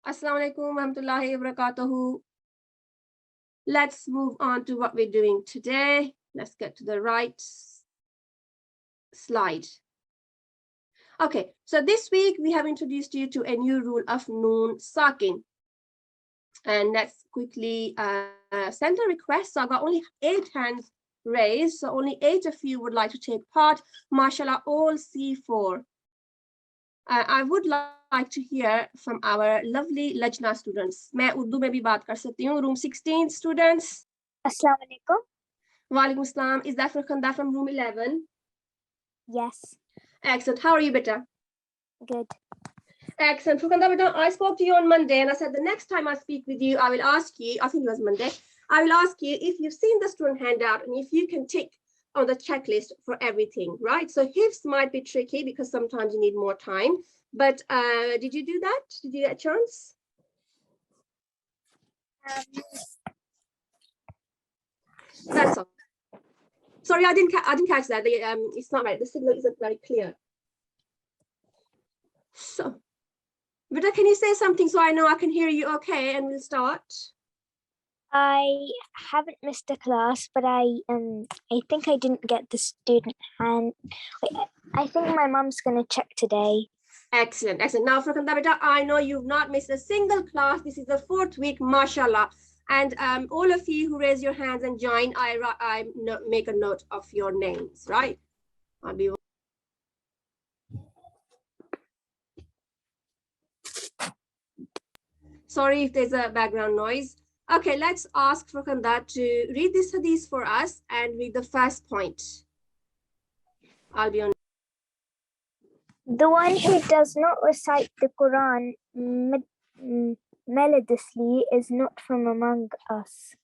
Assalamu alaikum warahmatullahi wabarakatuh. Let's move on to what we're doing today. Let's get to the right slide. Okay, so this week we have introduced you to a new rule of Noon Sakin. And let's quickly send a request. So I've got only 8 hands raised, so only 8 of you would like to take part. Mashallah, all C4. I would like to hear from our lovely Lajna students. मैं उर्दू में भी बात कर सकती हूँ. Room 16 students. Assalamu alaikum. Walaikum assalam. Is that Furqanda from room 11? Yes. Excellent. How are you, beta? Good. Excellent. Furqanda, beta, I spoke to you on Monday and I said the next time I speak with you, I will ask you, I think it was Monday, I will ask you if you've seen the student handout and if you can tick on the checklist for everything, right? So hifz might be tricky because sometimes you need more time, but did you do that? Did you get a chance? That's all. Sorry, I didn't catch that. It's not right. The signal isn't very clear. So, Vita, can you say something so I know I can hear you okay and we'll start? I haven't missed a class, but I think I didn't get the student hand. I think my mom's gonna check today. Excellent, excellent. Now, Furqanda beta, I know you've not missed a single class. This is the 4th week, mashallah. And all of you who raise your hands and join, I make a note of your names, right? I'll be. Sorry if there's a background noise. Okay, let's ask Furqanda to read this hadith for us and read the first point. I'll be on. The one who does not recite the Quran melodiously is not from among us.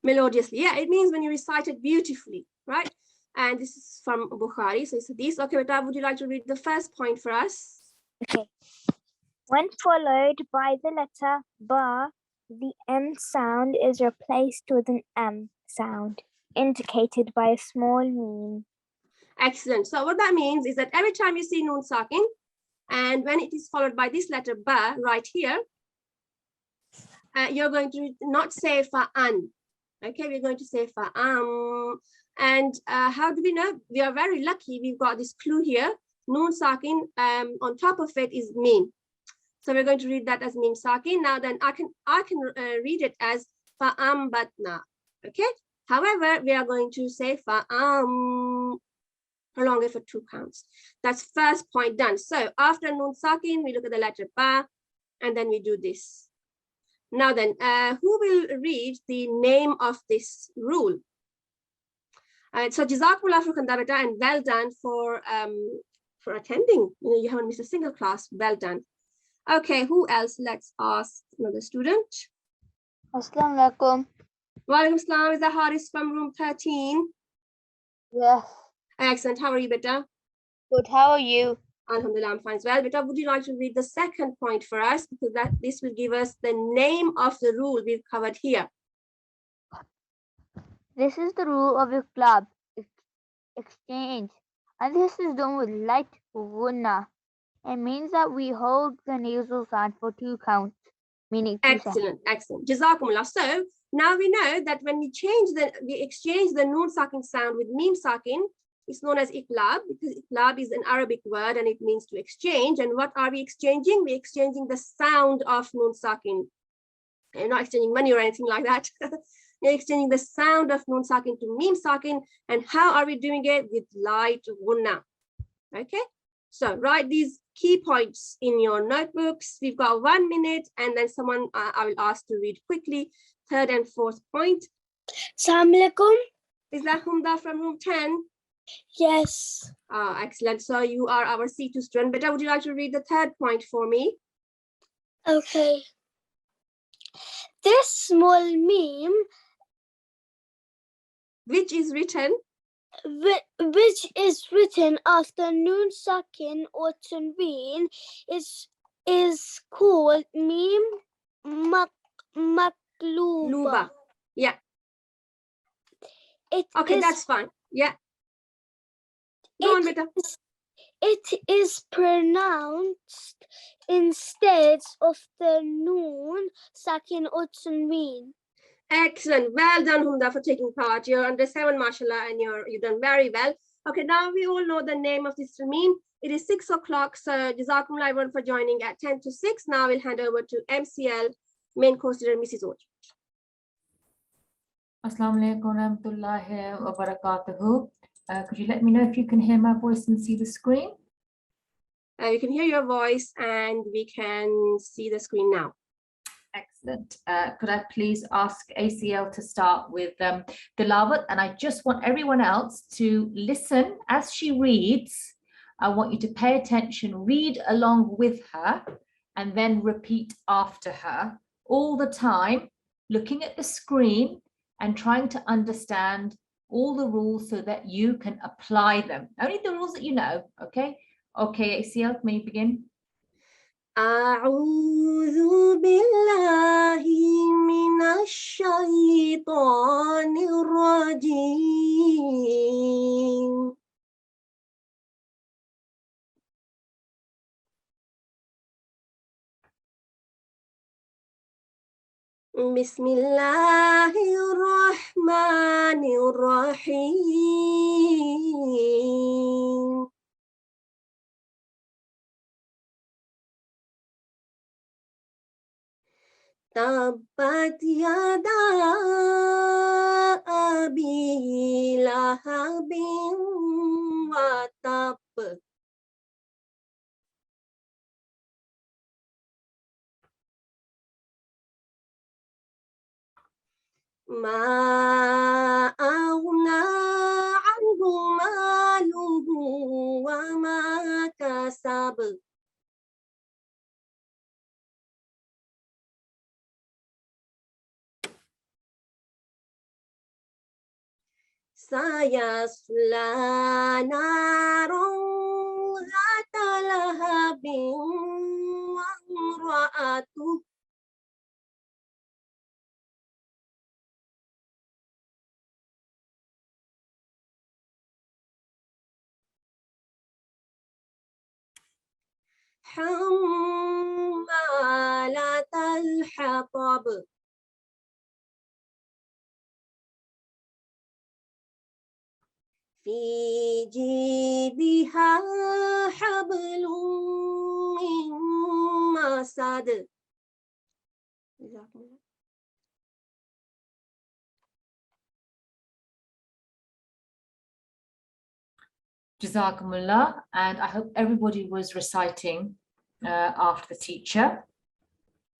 Melodiously, yeah, it means when you recite it beautifully, right? And this is from Bukhari, so it's hadith. Okay, Beta, would you like to read the first point for us? Okay. When followed by the letter ba, the M sound is replaced with an M sound, indicated by a small meme. Excellent. So what that means is that every time you see Noon Sakin, and when it is followed by this letter ba right here, you're going to not say fa'an. Okay, we're going to say fa'am. And how do we know? We are very lucky. We've got this clue here. Noon Sakin, on top of it is meme. So we're going to read that as meme sakin. Now then I can read it as fa'am batna. Okay. However, we are going to say fa'am, prolong it for 2 counts. That's first point done. So after noon sakin, we look at the letter ba, and then we do this. Now then, who will read the name of this rule? So Jazakumullah Furqanda beta, and well done for attending. You know, you haven't missed a single class. Well done. Okay, who else? Let's ask another student. Assalamu alaikum. Walaikum assalam. Is that Haris from room 13? Yes. Excellent. How are you, beta? Good. How are you? Alhamdulillah, I'm fine as well. Beta, would you like to read the second point for us? Because this will give us the name of the rule we've covered here. This is the rule of Iqlab, exchange. And this is done with light gunna. It means that we hold the nasal sound for 2 counts, meaning 2 seconds. Excellent, excellent. Jazakumullah. So now we know that when we exchange the noon sakin sound with meme sakin, it's known as Iqlab, because Iqlab is an Arabic word and it means to exchange. And what are we exchanging? We're exchanging the sound of noon sakin. You're not exchanging money or anything like that. We're exchanging the sound of noon sakin to meme sakin. And how are we doing it? With light gunna. Okay. So write these key points in your notebooks. We've got 1 minute, and then someone I will ask to read quickly. 3rd and 4th point. Assalamu alaikum. Is that Humda from room 10? Yes. Excellent. So you are our C2 student. Beta, would you like to read the 3rd point for me? Okay. This small meme, which is written after Noon Sakin or Tanween is called meme Luba. Yeah. Okay, that's fine. Yeah. Go on, beta. It is pronounced instead of the noon, sakin or tanween. Excellent. Well done, Humda, for taking part. You're under 7, mashallah, and you've done very well. Okay, now we all know the name of this Ramin. It is 6 o'clock, so Jazakumullah everyone for joining at 10 to 6. Now we'll hand over to MCL, main course leader, Mrs. Oj. Assalamu alaikum wa rahmatullahi wa barakatuhu. Could you let me know if you can hear my voice and see the screen? We can hear your voice and we can see the screen now. Excellent. Could I please ask ACL to start with Tilawat? And I just want everyone else to listen as she reads. I want you to pay attention, read along with her, and then repeat after her all the time, looking at the screen and trying to understand all the rules so that you can apply them. Only the rules that you know, okay? Okay, ACL, may you begin? أعوذ بالله من الشيطان الرجيم. بسم الله الرحمن الرحيم. تبت يدا أبي لهب وتب. ما أغنى عنه ماله وما كسب. سيصلى نارا ذات لهب وامرأته حمالة الحطب. في جيدها حبل من مسد. Jazakumullah, and I hope everybody was reciting after the teacher.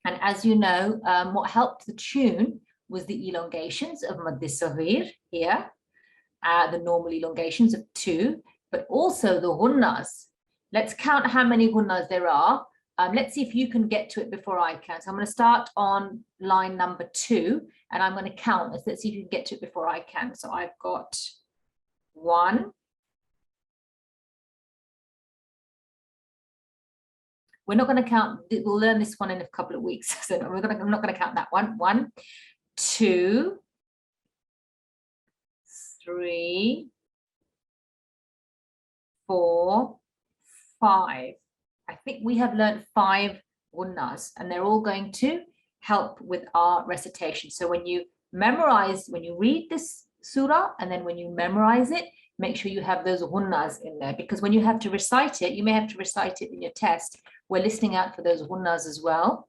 And as you know, what helped the tune was the elongations of Madd Saghir here, the normal elongations of 2, but also the ghunnas. Let's count how many ghunnas there are. Let's see if you can get to it before I can. So I'm going to start on line number 2, and I'm going to count. Let's see if you can get to it before I can. So I've got 1. We're not going to count, we'll learn this one in a couple of weeks. So I'm not going to count that one. 1, 2, 3, 4, 5. I think we have learned 5 ghunnas, and they're all going to help with our recitation. So when you memorize, when you read this surah, and then when you memorize it, make sure you have those ghunnas in there, because when you have to recite it, you may have to recite it in your test. We're listening out for those ghunnas as well.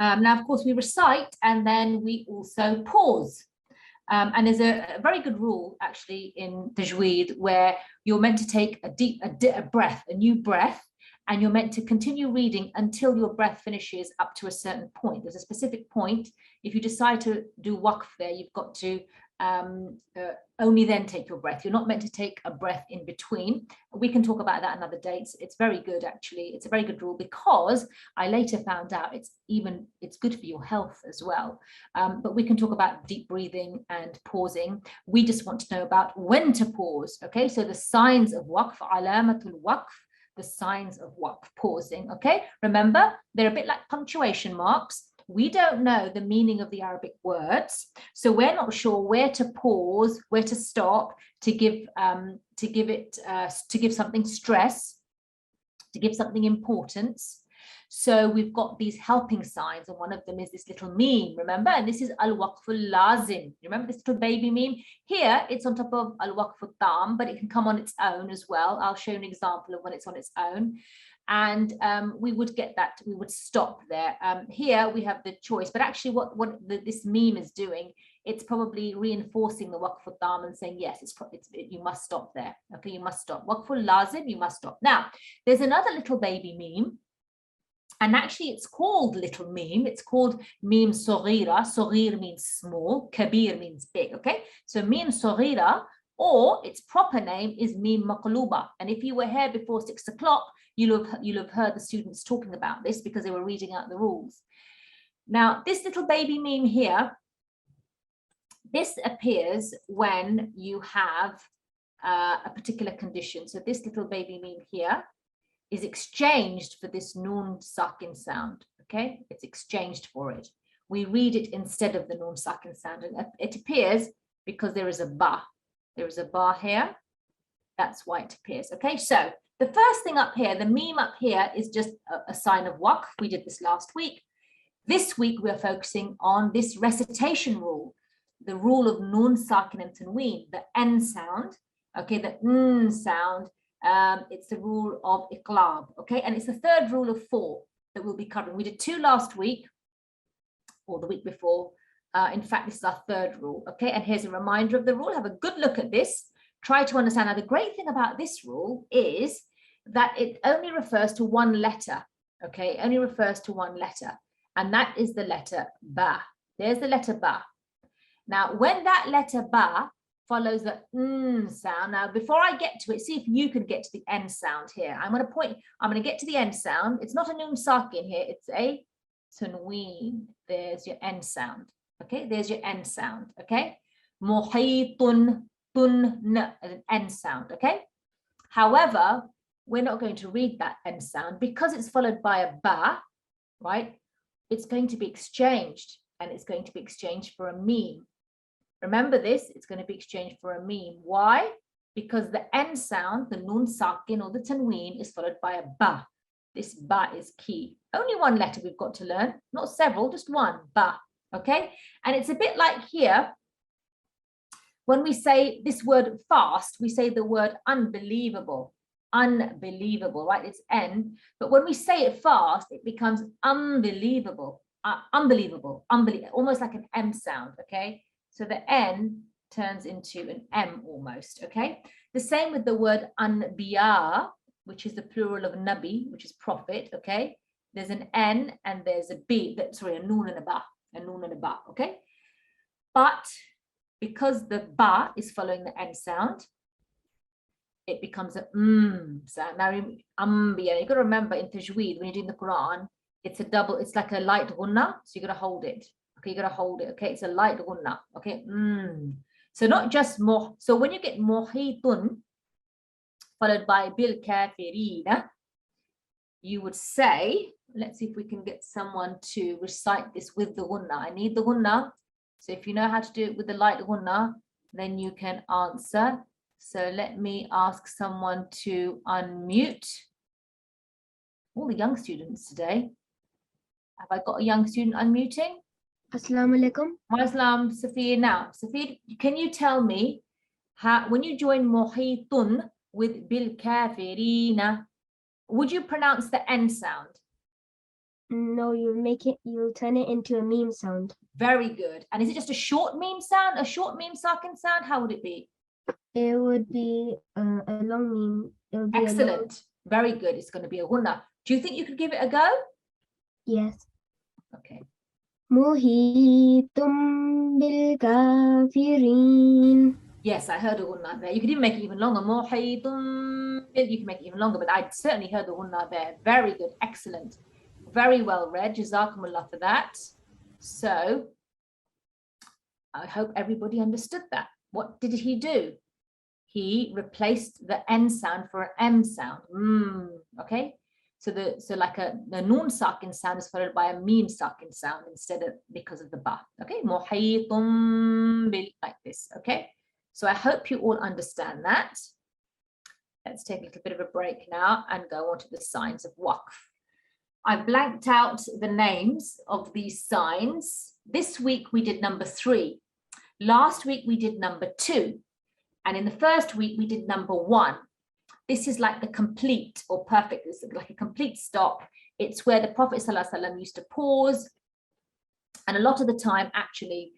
Now, of course, we recite and then we also pause. And there's a very good rule actually in Tajweed where you're meant to take a breath, a new breath, and you're meant to continue reading until your breath finishes up to a certain point. There's a specific point. If you decide to do waqf there, you've got to only then take your breath. You're not meant to take a breath in between. We can talk about that another day. It's very good, actually. It's a very good rule, because I later found out it's good for your health as well. But we can talk about deep breathing and pausing. We just want to know about when to pause. Okay, so the signs of waqf, alamatul waqf, the signs of waqf, pausing. Okay, remember, they're a bit like punctuation marks. We don't know the meaning of the Arabic words, so we're not sure where to pause, where to stop, to give something stress, to give something importance. So we've got these helping signs, and one of them is this little meme, remember? And this is al-waqful lazim. Remember this little baby meme? Here, it's on top of al-waqful tam, but it can come on its own as well. I'll show you an example of when it's on its own. And we would get that, we would stop there. Here we have the choice, but actually this meme is doing, it's probably reinforcing the waqful tam and saying, yes, you must stop there. Okay, you must stop. Waqful lazim, you must stop. Now, there's another little baby meme. And actually, it's called little meme. It's called meme saghira. Saghir means small. Kabir means big. Okay, so meme saghira, or its proper name is meme maqluba. And if you were here before 6 o'clock, you'll have heard the students talking about this because they were reading out the rules. Now, this little baby meme here, this appears when you have a particular condition. So this little baby meme here is exchanged for this noon sakin sound. Okay, it's exchanged for it. We read it instead of the noon sakin sound, and it appears because there is a ba. There is a ba here. That's why it appears. Okay, so the first thing up here, the meme up here, is just a sign of waqf. We did this last week. This week we're focusing on this recitation rule, the rule of noon sakin and tanween, the n sound. Okay, the n sound. It's the rule of Iqlab, okay? And it's the third rule of 4 that we'll be covering. We did 2 last week, or the week before. In fact, this is our third rule, okay? And here's a reminder of the rule. Have a good look at this. Try to understand. Now, the great thing about this rule is that it only refers to one letter, okay? It only refers to one letter, and that is the letter ba. There's the letter ba. Now, when that letter ba follows the sound. Now, before I get to it, see if you can get to the n sound here. I'm going to get to the n sound. It's not a noon sakin here, it's a tanween. There's your n sound. Okay, there's your n sound. Okay, muhitun, tun, an n sound. Okay, however, we're not going to read that n sound because it's followed by a ba, right? It's going to be exchanged, and it's going to be exchanged for a meme. Remember this, it's going to be exchanged for a meme. Why? Because the n sound, the noon sakin or the tanween, is followed by a ba. This ba is key. Only one letter we've got to learn, not several, just one, ba. Okay? And it's a bit like here, when we say this word fast, we say the word unbelievable. Unbelievable, right? It's n. But when we say it fast, it becomes unbelievable. Unbelievable, almost like an M sound, okay? So the N turns into an M almost, okay? The same with the word anbiya, which is the plural of nabi, which is prophet, okay? There's an N and there's a B, sorry, a noon and a ba, okay? But because the ba is following the N sound, it becomes a sound. Now, anbiya, you've got to remember in tajweed, when you're doing the Quran, it's like a light gunna, so you've got to hold it. Okay, you got to hold it. Okay, it's a light gunna. Okay, so not just more. So when you get muhitun followed by bil kafirina, you would say, let's see if we can get someone to recite this with the gunna. I need the gunna. So if you know how to do it with the light gunna, then you can answer. So let me ask someone to unmute. All the young students today. Have I got a young student unmuting? Assalamu alaikum. Muslim, Sophia. Now, Sophia, can you tell me how, when you join muhitun with bil kafirina, would you pronounce the N sound? No, you turn it into a meme sound. Very good. And is it just a short meme sound, a short meme sakin sound? How would it be? It would be a long meme. It would be excellent. Very good. It's going to be a gunna. Do you think you could give it a go? Yes. Okay. Muhitum bil kafirin. Yes, I heard a gunna there. You could even make it even longer. Muhitum. You can make it even longer, but I certainly heard the gunna there. Very good. Excellent. Very well read. Jazakumullah for that. So I hope everybody understood that. What did he do? He replaced the N sound for an M sound. Okay. So like the noon sakin sound is followed by a meme sakin sound instead of because of the ba. Okay, muhitum bil, like this. Okay, so I hope you all understand that. Let's take a little bit of a break now and go on to the signs of waqf. I've blanked out the names of these signs. This week we did number 3. Last week we did number 2. And in the first week we did number 1. This is like the complete or perfect, it's like a complete stop. It's where the Prophet ﷺ used to pause. And a lot of the time, actually,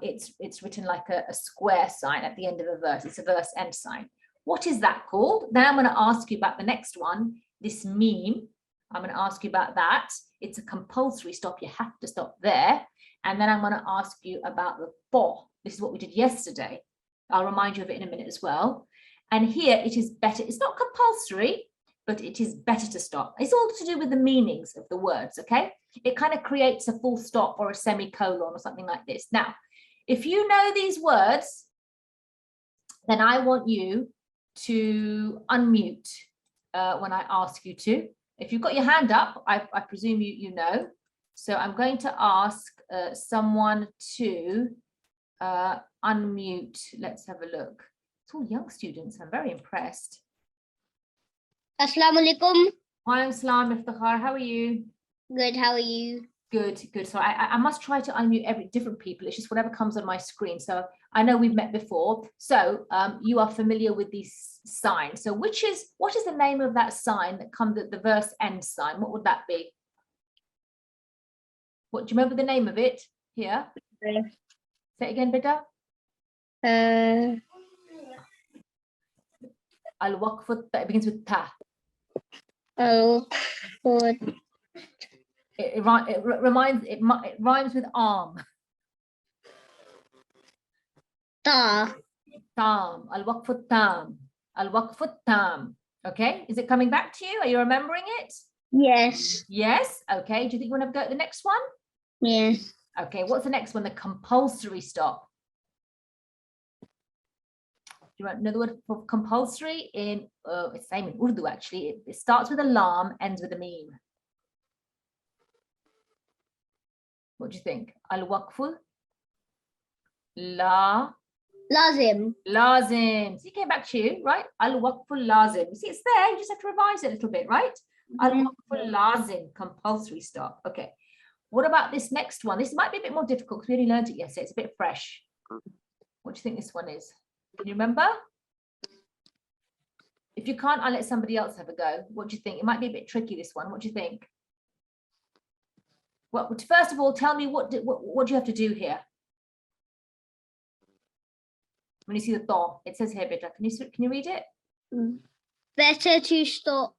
it's written like a square sign at the end of a verse. It's a verse end sign. What is that called? Then I'm going to ask you about the next one, this meme. I'm going to ask you about that. It's a compulsory stop. You have to stop there. And then I'm going to ask you about the bo. This is what we did yesterday. I'll remind you of it in a minute as well. And here it is better. It's not compulsory, but it is better to stop. It's all to do with the meanings of the words, okay? It kind of creates a full stop or a semicolon or something like this. Now, if you know these words, then I want you to unmute when I ask you to. If you've got your hand up, I presume you know. So I'm going to ask someone to unmute. Let's have a look. It's all young students. I'm very impressed. Assalamu alaikum. Hi, Islam Iftikhar. How are you? Good, how are you? Good, good. So I must try to unmute different people. It's just whatever comes on my screen. So I know we've met before. So you are familiar with these signs. So what is the name of that sign that comes at the verse end sign? What would that be? What do you remember the name of it here? Say it again, Bida. Al-Waqf, it begins with ta. It rhymes with arm. Ta. Tam. Al-Waqf tam. Al-Waqf tam. Okay, is it coming back to you? Are you remembering it? Yes. Yes. Okay. Do you think you want to go to the next one? Yes. Okay. What's the next one? The compulsory stop. Do you know the word for compulsory in? It's the same in Urdu actually. It starts with a lam, ends with a meme. What do you think? Al-Waqfu? La. Lazim. Lazim. So it came back to you, right? Al-Waqfu lazim. You see, it's there. You just have to revise it a little bit, right? Al-Waqfu lazim, compulsory stop. Okay. What about this next one? This might be a bit more difficult because we only learned it yesterday. It's a bit fresh. What do you think this one is? Can you remember? If you can't, I'll let somebody else have a go. What do you think? It might be a bit tricky, this one. What do you think? Well, first of all, tell me what do you have to do here? When you see the thaw, it says here, Bita. Can you read it? Better to stop,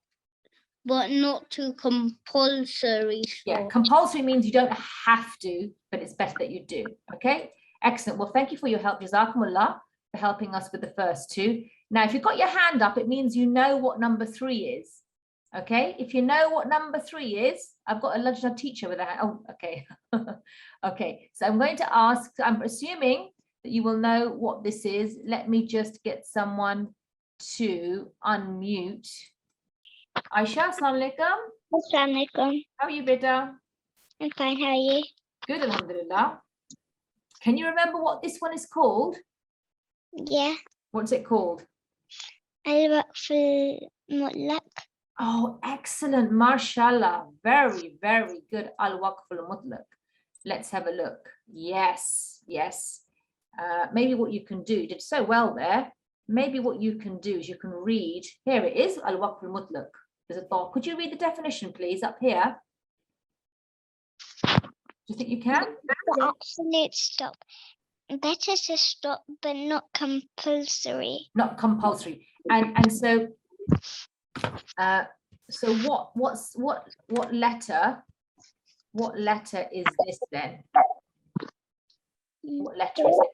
but not to compulsory stop. Yeah, compulsory means you don't have to, but it's better that you do. Okay, excellent. Well, thank you for your help. Jazakumullah for helping us with the first two. Now, if you've got your hand up, it means you know what number 3 is. Okay, if you know what number 3 is, I've got a Lajna teacher with a hand. Oh, okay. Okay, so I'm going to ask, I'm assuming that you will know what this is. Let me just get someone to unmute. Aisha, assalamu alaikum. Assalamu alaikum. How are you, Bida? I'm fine, how are you? Good, alhamdulillah. Can you remember what this one is called? Yeah. What's it called? Al-Waqf al-Mutlaq. Oh, excellent. Mashallah. Very, very good. Al-Waqf al-Mutlaq. Let's have a look. Yes, yes. Maybe what you can do, you did so well there. Maybe what you can do is you can read. Here it is, Al-Waqf al-Mutlaq. There's a thought. Could you read the definition, please, up here? Do you think you can? The absolute stop. Better to stop, but not compulsory. Not compulsory. And so so what letter is this then? What letter is it?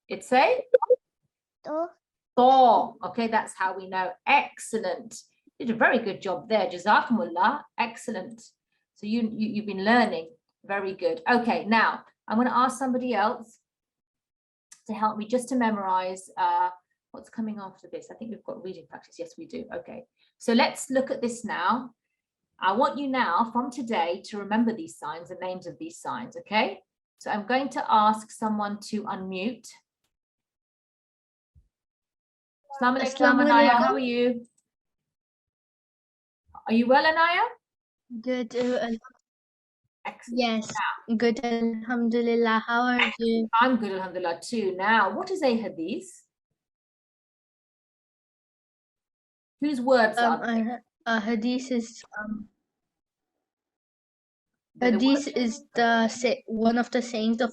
It's a Thaw. Okay, that's how we know. Excellent. You did a very good job there. Jazakumullah. Excellent. So you've been learning. Very good. Okay, now I'm going to ask somebody else to help me just to memorize what's coming after this. I think we've got reading practice. Yes, we do. Okay, so let's look at this now. I want you now from today to remember these signs, the names of these signs, okay? So I'm going to ask someone to unmute. Assalamu alaikum, Anaya, how are you? Are you well, Anaya? Good. Excellent. Yes. Good. Alhamdulillah. How are you? I'm good, alhamdulillah, too. Now, what is a hadith? Whose words are they? Hadith is They're the Hadith words- is one of the sayings of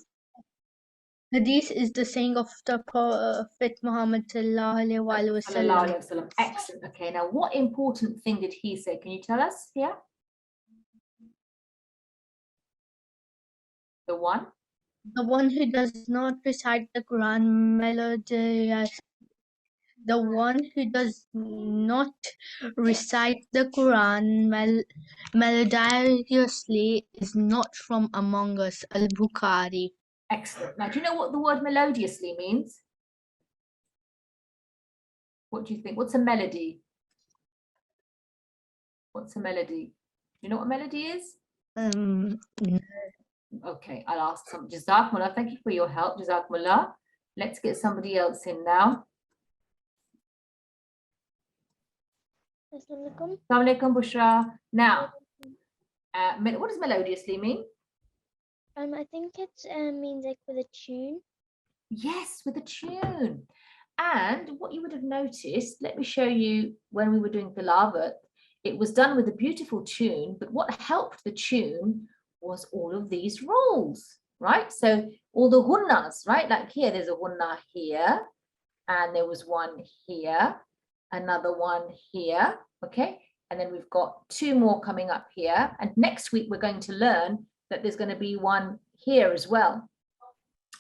Hadith is the saying of the Prophet Muhammad sallallahu alaihi Sallallahu wasallam. alaihi wasallam. Excellent. Okay, now what important thing did he say? Can you tell us here? The one? The one who does not recite the Quran melodiously. The one who does not recite the Quran melodiously is not from among us. Al-Bukhari. Excellent. Now, do you know what the word melodiously means? What do you think? What's a melody? What's a melody? Do you know what a melody is? Okay, I'll ask some. Jazakumullah, thank you for your help. Jazakumullah. Let's get somebody else in now. Assalamualaikum. Assalamu alaikum, Bushra. Now, what does melodiously mean? I think it means like with a tune. Yes, with a tune. And what you would have noticed, let me show you when we were doing Tilavat, it was done with a beautiful tune, but what helped the tune was all of these rules, right? So all the gunnas, right? Like here, there's a gunna here, and there was one here, another one here, okay? And then we've got two more coming up here. And next week, we're going to learn that there's going to be one here as well.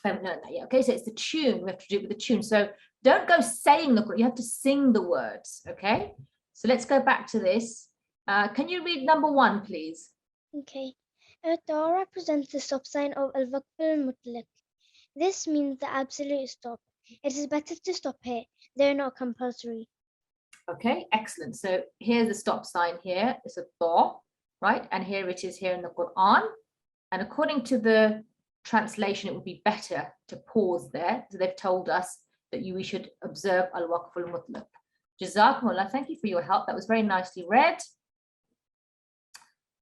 I haven't learned that yet. Okay, so it's the tune. We have to do it with the tune. So don't go saying the Quran, you have to sing the words, okay? So let's go back to this. Can you read number 1, please? Okay. Taw represents the stop sign of al-waqf al-mutlaq. This means the absolute stop. It is better to stop here. They're not compulsory. Okay, excellent. So here's the stop sign here. It's a taw, right? And here it is here in the Quran. And according to the translation, it would be better to pause there. So they've told us that we should observe al-waqf al-mutlaq. Jazakumullah, thank you for your help. That was very nicely read.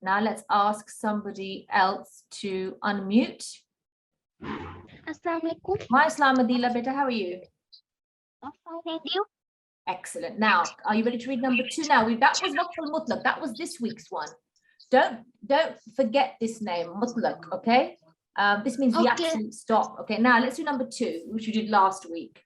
Now let's ask somebody else to unmute. Assalamualaikum. Hi, Islam Adila, beta, how are you? Thank you. Excellent. Now, are you ready to read number 2? Now, that was waqf al-mutlaq. That was this week's one. Don't forget this name, mutlaq, okay? This means the absolute stop. Okay, now let's do number 2, which we did last week.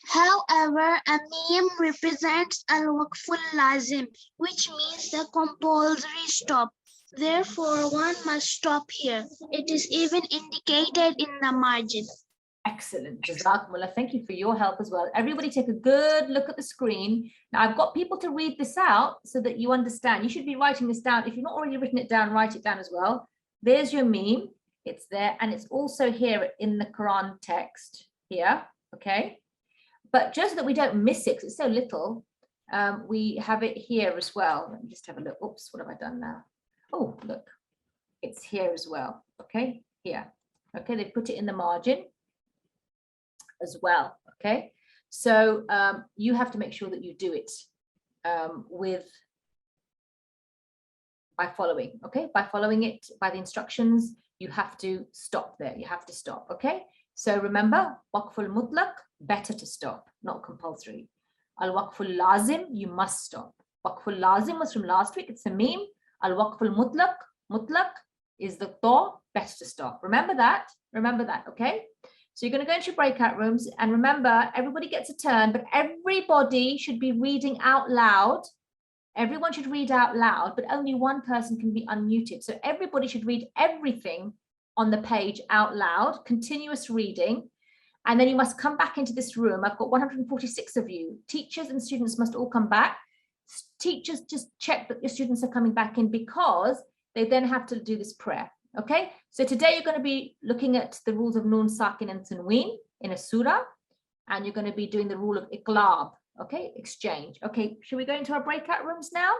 However, a meme represents al-waqf al-lazim, which means the compulsory stop. Therefore, one must stop here. It is even indicated in the margin. Excellent. Jazakumullah. Thank you for your help as well. Everybody take a good look at the screen. Now, I've got people to read this out so that you understand. You should be writing this down. If you've not already written it down, write it down as well. There's your meme. It's there. And it's also here in the Quran text here. Okay. But just so that we don't miss it, because it's so little, we have it here as well. Let me just have a look. Oops, what have I done now? Oh, look. It's here as well. Okay. Here. Okay. They put it in the margin as well. Okay. So you have to make sure that you do it by following. Okay. By following it, by the instructions, you have to stop there. You have to stop. Okay. So remember, waqf al-mutlaq, better to stop, not compulsory. Al-waqf al-lazim, you must stop. Waqf al-lazim was from last week. It's a meme. Al-waqf al-mutlaq, mutlaq is the taw, better to stop. Remember that. Remember that. Okay. So you're going to go into your breakout rooms, and remember, everybody gets a turn, but everybody should be reading out loud. Everyone should read out loud, but only one person can be unmuted. So everybody should read everything on the page out loud, continuous reading. And then you must come back into this room. I've got 146 of you. Teachers and students must all come back. Teachers, just check that your students are coming back in, because they then have to do this prayer. Okay, so today you're going to be looking at the rules of Noon, Sakin, and Tanween in a surah, and you're going to be doing the rule of Iqlab. Okay, exchange. Okay, should we go into our breakout rooms now?